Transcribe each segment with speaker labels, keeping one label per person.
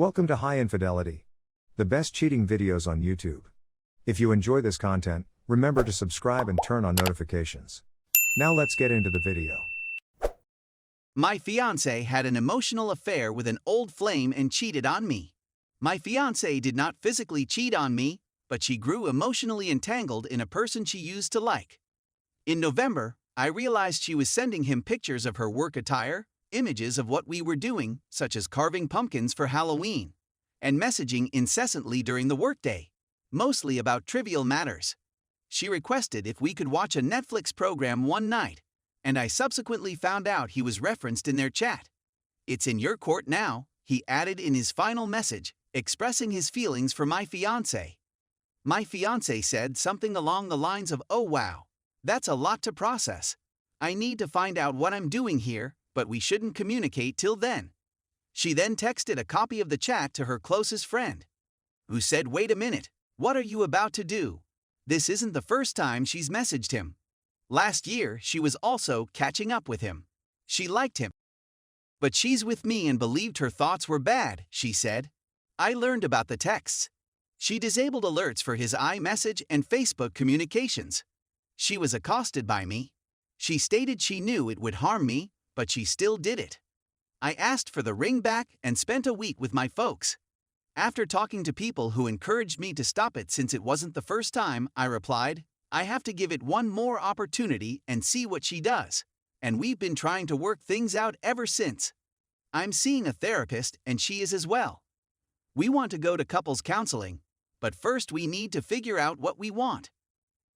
Speaker 1: Welcome to High Infidelity, the best cheating videos on YouTube. If you enjoy this content, remember to subscribe and turn on notifications. Now let's get into the video.
Speaker 2: My fiancé had an emotional affair with an old flame and cheated on me. My fiancé did not physically cheat on me, but she grew emotionally entangled in a person she used to like. In November, I realized she was sending him pictures of her work attire, images of what we were doing, such as carving pumpkins for Halloween, and messaging incessantly during the workday, mostly about trivial matters. She requested if we could watch a Netflix program one night, and I subsequently found out he was referenced in their chat. "It's in your court now," he added in his final message, expressing his feelings for my fiancé. My fiancé said something along the lines of, "Oh wow, that's a lot to process. I need to find out what I'm doing here, but we shouldn't communicate till then." She then texted a copy of the chat to her closest friend, who said, "Wait a minute, what are you about to do?" This isn't the first time she's messaged him. Last year, she was also catching up with him. She liked him. But she's with me and believed her thoughts were bad, she said. I learned about the texts. She disabled alerts for his iMessage and Facebook communications. She was accosted by me. She stated she knew it would harm me, but she still did it. I asked for the ring back and spent a week with my folks. After talking to people who encouraged me to stop it since it wasn't the first time, I replied, I have to give it one more opportunity and see what she does, and we've been trying to work things out ever since. I'm seeing a therapist and she is as well. We want to go to couples counseling, but first we need to figure out what we want.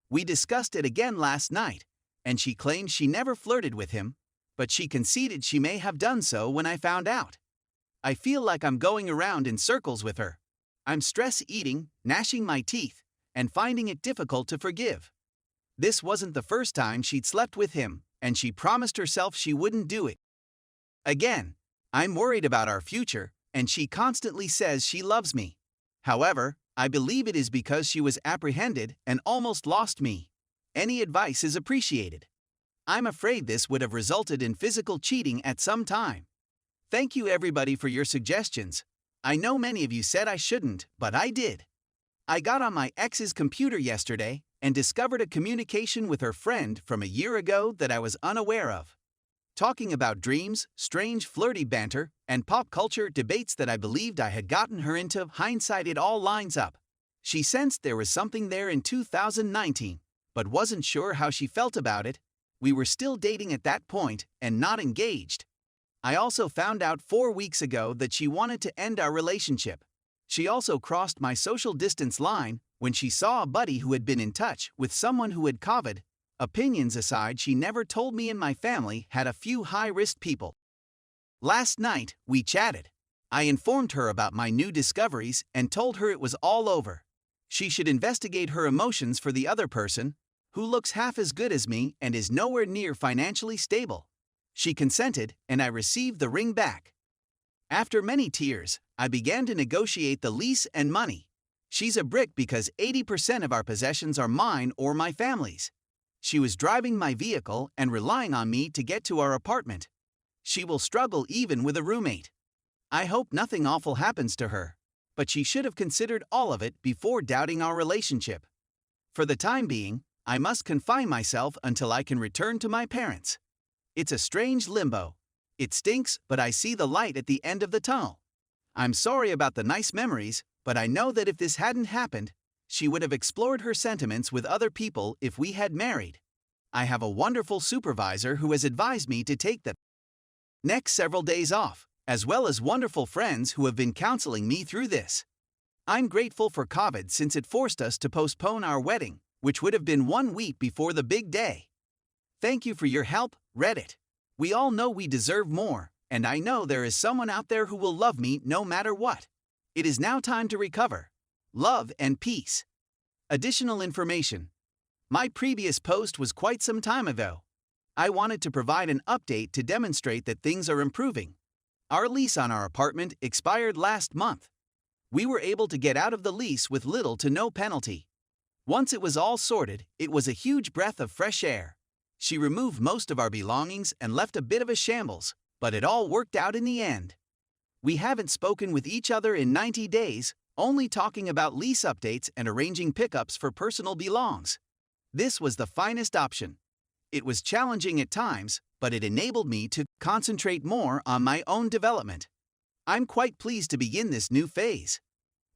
Speaker 2: We discussed it again last night, and she claimed she never flirted with him, but she conceded she may have done so when I found out. I feel like I'm going around in circles with her. I'm stress eating, gnashing my teeth, and finding it difficult to forgive. This wasn't the first time she'd slept with him, and she promised herself she wouldn't do it again. I'm worried about our future, and she constantly says she loves me. However, I believe it is because she was apprehended and almost lost me. Any advice is appreciated. I'm afraid this would have resulted in physical cheating at some time. Thank you everybody for your suggestions. I know many of you said I shouldn't, but I did. I got on my ex's computer yesterday and discovered a communication with her friend from a year ago that I was unaware of. Talking about dreams, strange flirty banter, and pop culture debates that I believed I had gotten her into. Hindsight, it all lines up. She sensed there was something there in 2019, but wasn't sure how she felt about it. We were still dating at that point and not engaged. I also found out 4 weeks ago that she wanted to end our relationship. She also crossed my social distance line when she saw a buddy who had been in touch with someone who had COVID. Opinions aside, she never told me and my family had a few high-risk people. Last night, we chatted. I informed her about my new discoveries and told her it was all over. She should investigate her emotions for the other person, who looks half as good as me and is nowhere near financially stable. She consented, and I received the ring back. After many tears, I began to negotiate the lease and money. She's a brick because 80% of our possessions are mine or my family's. She was driving my vehicle and relying on me to get to our apartment. She will struggle even with a roommate. I hope nothing awful happens to her, but she should have considered all of it before doubting our relationship. For the time being, I must confine myself until I can return to my parents. It's a strange limbo. It stinks, but I see the light at the end of the tunnel. I'm sorry about the nice memories, but I know that if this hadn't happened, she would have explored her sentiments with other people if we had married. I have a wonderful supervisor who has advised me to take the next several days off, as well as wonderful friends who have been counseling me through this. I'm grateful for COVID since it forced us to postpone our wedding, which would have been 1 week before the big day. Thank you for your help, Reddit. We all know we deserve more, and I know there is someone out there who will love me no matter what. It is now time to recover. Love and peace. Additional information. My previous post was quite some time ago. I wanted to provide an update to demonstrate that things are improving. Our lease on our apartment expired last month. We were able to get out of the lease with little to no penalty. Once it was all sorted, it was a huge breath of fresh air. She removed most of our belongings and left a bit of a shambles, but it all worked out in the end. We haven't spoken with each other in 90 days, only talking about lease updates and arranging pickups for personal belongs. This was the finest option. It was challenging at times, but it enabled me to concentrate more on my own development. I'm quite pleased to begin this new phase.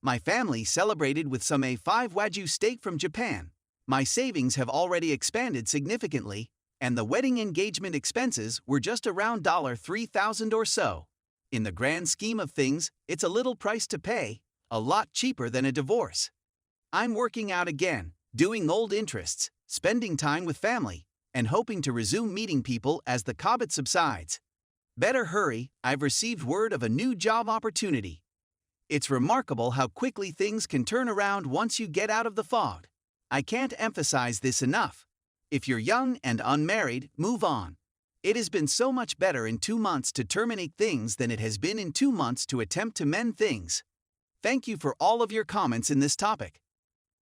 Speaker 2: My family celebrated with some A5 Wagyu steak from Japan. My savings have already expanded significantly, and the wedding engagement expenses were just around $3,000 or so. In the grand scheme of things, it's a little price to pay, a lot cheaper than a divorce. I'm working out again, doing old interests, spending time with family, and hoping to resume meeting people as the COVID subsides. Better hurry, I've received word of a new job opportunity. It's remarkable how quickly things can turn around once you get out of the fog. I can't emphasize this enough. If you're young and unmarried, move on. It has been so much better in 2 months to terminate things than it has been in 2 months to attempt to mend things. Thank you for all of your comments in this topic.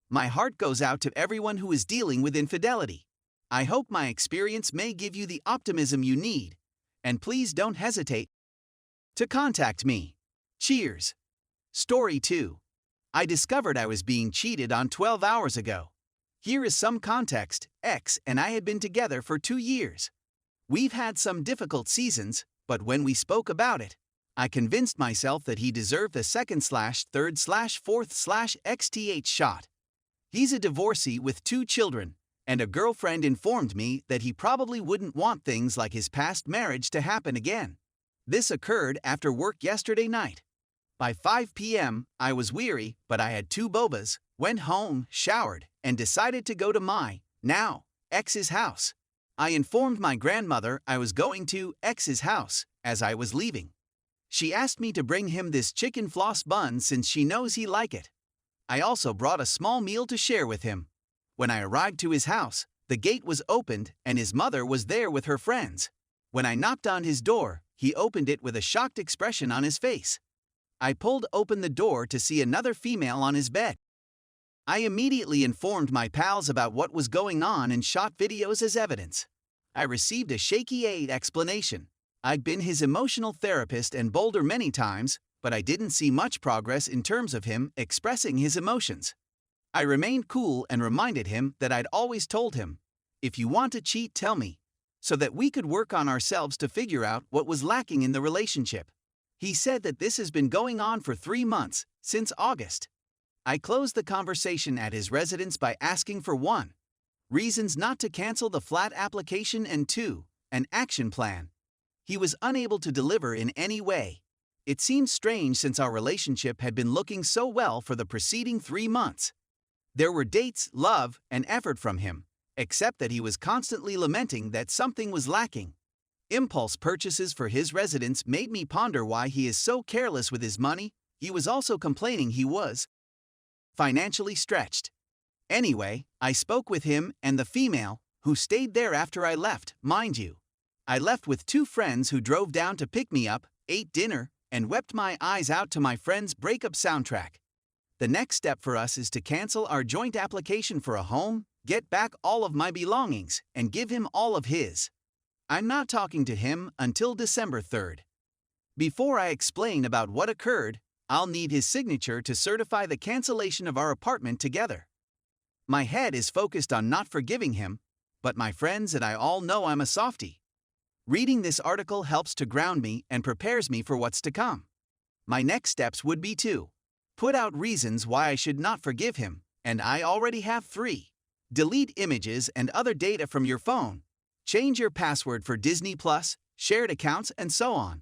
Speaker 2: My heart goes out to everyone who is dealing with infidelity. I hope my experience may give you the optimism you need, and please don't hesitate to contact me. Cheers. Story 2. I discovered I was being cheated on 12 hours ago. Here is some context. X and I had been together for 2 years. We've had some difficult seasons, but when we spoke about it, I convinced myself that he deserved the second/third/fourth/XTH shot. He's a divorcee with 2 children, and a girlfriend informed me that he probably wouldn't want things like his past marriage to happen again. This occurred after work yesterday night. By 5 p.m., I was weary, but I had 2 bobas, went home, showered, and decided to go to my, now, ex's house. I informed my grandmother I was going to ex's house as I was leaving. She asked me to bring him this chicken floss bun since she knows he like it. I also brought a small meal to share with him. When I arrived to his house, the gate was opened and his mother was there with her friends. When I knocked on his door, he opened it with a shocked expression on his face. I pulled open the door to see another female on his bed. I immediately informed my pals about what was going on and shot videos as evidence. I received a shaky explanation. I'd been his emotional therapist and boulder many times, but I didn't see much progress in terms of him expressing his emotions. I remained cool and reminded him that I'd always told him, "If you want to cheat, tell me," so that we could work on ourselves to figure out what was lacking in the relationship. He said that this has been going on for 3 months, since August. I closed the conversation at his residence by asking for 1. Reasons not to cancel the flat application and 2. An action plan. He was unable to deliver in any way. It seemed strange since our relationship had been looking so well for the preceding 3 months. There were dates, love, and effort from him, except that he was constantly lamenting that something was lacking. Impulse purchases for his residence made me ponder why he is so careless with his money. He was also complaining he was financially stretched. Anyway, I spoke with him and the female, who stayed there after I left, mind you. I left with 2 friends who drove down to pick me up, ate dinner, and wept my eyes out to my friend's breakup soundtrack. The next step for us is to cancel our joint application for a home, get back all of my belongings, and give him all of his. I'm not talking to him until December 3rd. Before I explain about what occurred, I'll need his signature to certify the cancellation of our apartment together. My head is focused on not forgiving him, but my friends and I all know I'm a softie. Reading this article helps to ground me and prepares me for what's to come. My next steps would be to put out reasons why I should not forgive him, and I already have 3. Delete images and other data from your phone. Change your password for Disney+, shared accounts, and so on.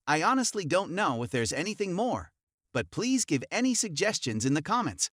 Speaker 2: I honestly don't know if there's anything more, but please give any suggestions in the comments.